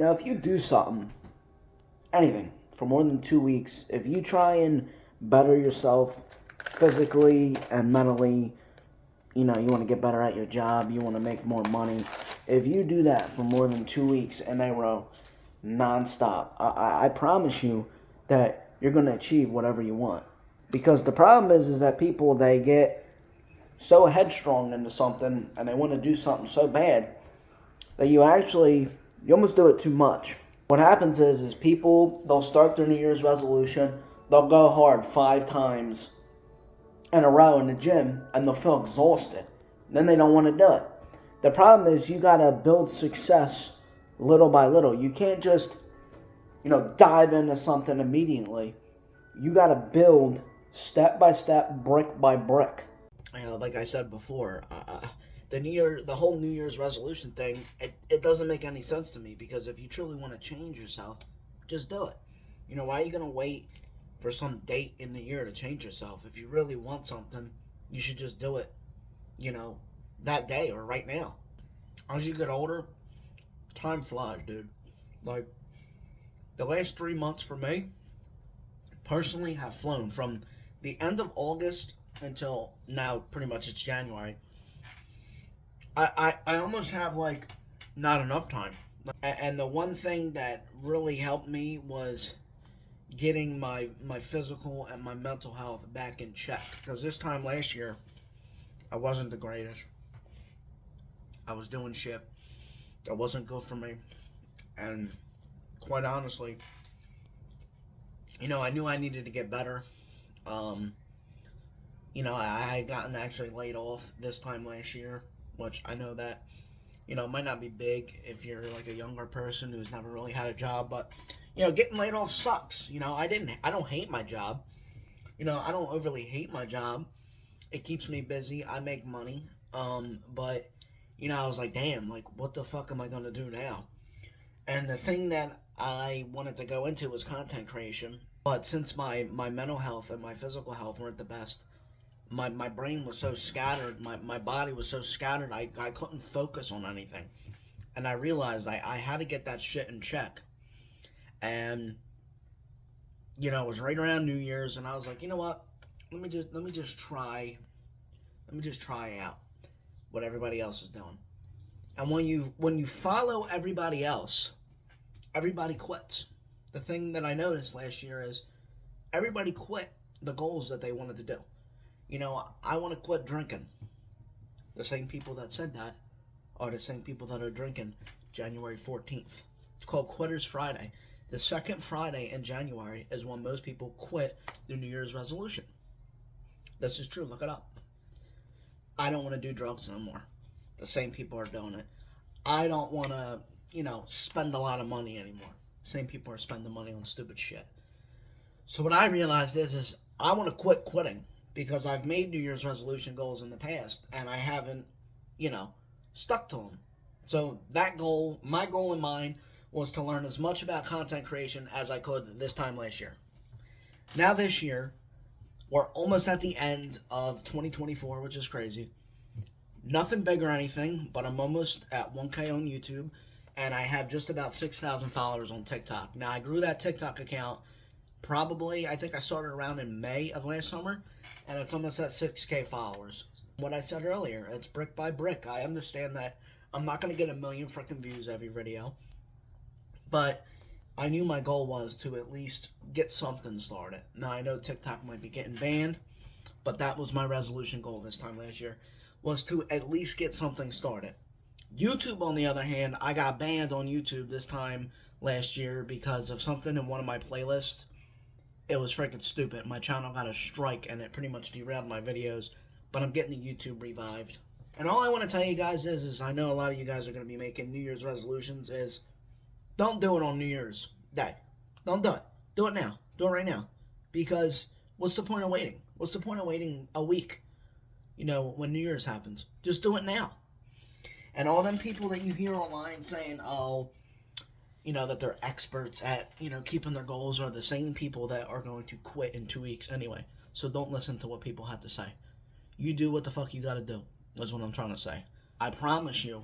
If you do something, anything, for more than 2 weeks, if you try and better yourself physically and mentally, you want to get better at your job, you want to make more money. If you do that for more than 2 weeks in a row, nonstop, I promise you that you're going to achieve whatever you want. Because the problem is that people, they get so headstrong into something and they want to do something so bad that you almost do it too much. What happens is people, they'll start their New Year's resolution, they'll go hard 5 times in a row in the gym, and they'll feel exhausted. Then they don't want to do it. The problem is you got to build success little by little. You can't just, dive into something immediately. You got to build step by step, brick by brick. Like I said before, the whole New Year's resolution thing, it doesn't make any sense to me, because if you truly want to change yourself, just do it. Why are you going to wait for some date in the year to change yourself? If you really want something, you should just do it, that day or right now. As you get older, time flies, dude. Like, the last 3 months for me, personally, have flown from the end of August until now, pretty much it's January. I almost have, not enough time. And the one thing that really helped me was getting my physical and my mental health back in check. Because this time last year, I wasn't the greatest. I was doing shit that wasn't good for me. And quite honestly, I knew I needed to get better. I had gotten actually laid off this time last year, which I know that, it might not be big if you're like a younger person who's never really had a job, but, getting laid off sucks. I don't hate my job. I don't overly hate my job. It keeps me busy. I make money. But, I was like, damn, what the fuck am I going to do now? And the thing that I wanted to go into was content creation. But since my mental health and my physical health weren't the best, my brain was so scattered, my body was so scattered, I couldn't focus on anything. And I realized I had to get that shit in check. And, it was right around New Year's, and I was like, you know what? Let me just try out what everybody else is doing. And when you follow everybody else, everybody quits. The thing that I noticed last year is everybody quit the goals that they wanted to do. I want to quit drinking. The same people that said that are the same people that are drinking January 14th. It's called Quitters Friday. The second Friday in January is when most people quit their New Year's resolution. This is true. Look it up. I don't want to do drugs no more. The same people are doing it. I don't want to, spend a lot of money anymore. The same people are spending money on stupid shit. So what I realized is I want to quit quitting, because I've made New Year's resolution goals in the past, and I haven't, stuck to them. So that goal, my goal in mind, was to learn as much about content creation as I could this time last year. Now this year, we're almost at the end of 2024, which is crazy. Nothing big or anything, but I'm almost at 1K on YouTube, and I have just about 6,000 followers on TikTok. Now, I grew that TikTok account probably, I think I started around in May of last summer, and it's almost at 6K followers. What I said earlier, it's brick by brick. I understand that I'm not going to get 1 million freaking views every video, but I knew my goal was to at least get something started. Now, I know TikTok might be getting banned, but that was my resolution goal this time last year, was to at least get something started. YouTube, on the other hand, I got banned on YouTube this time last year because of something in one of my playlists. It was freaking stupid. My channel got a strike, and it pretty much derailed my videos, but I'm getting the YouTube revived. And all I want to tell you guys is I know a lot of you guys are going to be making New Year's resolutions, is don't do it on New Year's Day. Don't do it. Do it now. Do it right now. Because what's the point of waiting? What's the point of waiting a week, when New Year's happens? Just do it now. And all them people that you hear online saying, that they're experts at, keeping their goals, are the same people that are going to quit in 2 weeks anyway. So don't listen to what people have to say. You do what the fuck you gotta do. That's what I'm trying to say. I promise you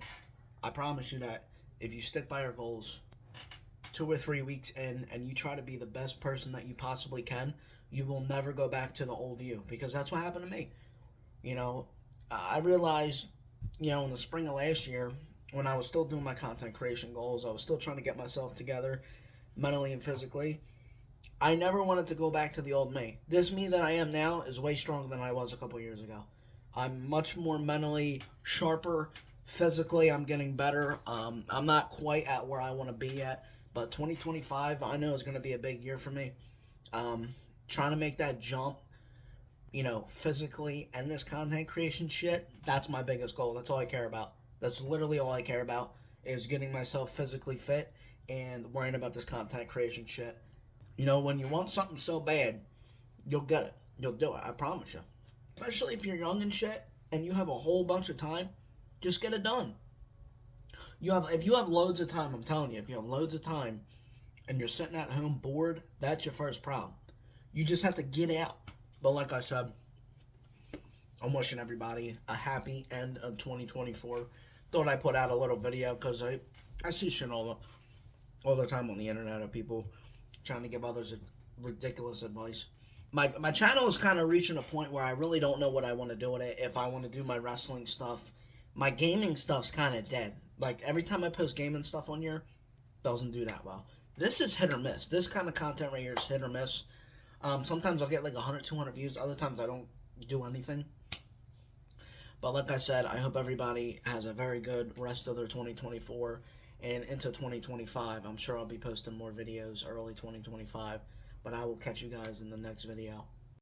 that if you stick by your goals, 2 or 3 weeks in and you try to be the best person that you possibly can, you will never go back to the old you, because that's what happened to me. You know, I realized, in the spring of last year, when I was still doing my content creation goals, I was still trying to get myself together mentally and physically. I never wanted to go back to the old me. This me that I am now is way stronger than I was a couple years ago. I'm much more mentally sharper. Physically, I'm getting better. I'm not quite at where I want to be yet, but 2025 I know is going to be a big year for me. Trying to make that jump, physically, and this content creation shit, that's my biggest goal. That's all I care about. That's literally all I care about, is getting myself physically fit and worrying about this content creation shit. When you want something so bad, you'll get it. You'll do it. I promise you. Especially if you're young and shit and you have a whole bunch of time, just get it done. If you have loads of time, I'm telling you, if you have loads of time and you're sitting at home bored, that's your first problem. You just have to get out. But like I said, I'm wishing everybody a happy end of 2024. Thought I put out a little video because I see shit all the time on the internet of people trying to give others ridiculous advice. My channel is kind of reaching a point where I really don't know what I want to do with it. If I want to do my wrestling stuff, my gaming stuff's kind of dead. Like, every time I post gaming stuff on here, doesn't do that well. This is hit or miss. This kind of content right here is hit or miss. Sometimes I'll get like 100, 200 views. Other times I don't do anything. But like I said, I hope everybody has a very good rest of their 2024 and into 2025. I'm sure I'll be posting more videos early 2025. But I will catch you guys in the next video.